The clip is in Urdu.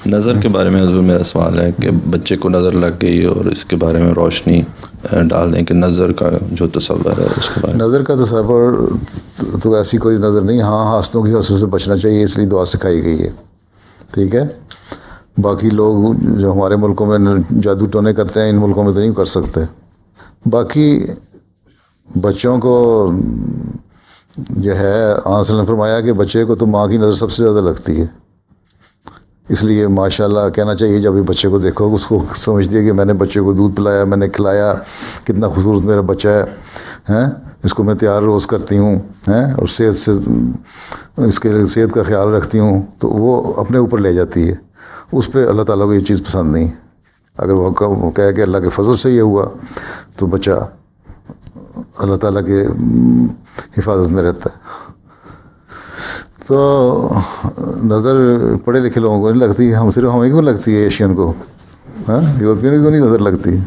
نظر کے بارے میں حضور میرا سوال ہے کہ بچے کو نظر لگ گئی اور اس کے بارے میں روشنی ڈال دیں کہ نظر کا جو تصور ہے اس کے بارے میں. نظر کا تصور تو ایسی کوئی نظر نہیں. ہاں حاسدوں کی حسد سے بچنا چاہیے، اس لیے دعا سکھائی گئی ہے. ٹھیک ہے. باقی لوگ جو ہمارے ملکوں میں جادو ٹونے کرتے ہیں، ان ملکوں میں تو نہیں کر سکتے. باقی بچوں کو جو ہے آن صلی اللہ نے فرمایا کہ بچے کو تو ماں کی نظر سب سے زیادہ لگتی ہے. اس لیے ماشاء اللہ کہنا چاہیے جب یہ بچے کو دیکھو اس کو سمجھ دیے کہ میں نے بچے کو دودھ پلایا، میں نے کھلایا، کتنا خوبصورت میرا بچہ ہے، اس کو میں تیار روز کرتی ہوں اور صحت سے اس کے صحت کا خیال رکھتی ہوں، تو وہ اپنے اوپر لے جاتی ہے. اس پہ اللہ تعالیٰ کو یہ چیز پسند نہیں. اگر وہ کہے کہ اللہ کے فضل سے یہ ہوا تو بچہ اللہ تعالیٰ کے حفاظت میں رہتا ہے. تو نظر پڑھے لکھے لوگوں کو نہیں لگتی، ہم صرف ہمیں کیوں لگتی ہے ایشین کو؟ ہاں یورپین کو نہیں نظر لگتی.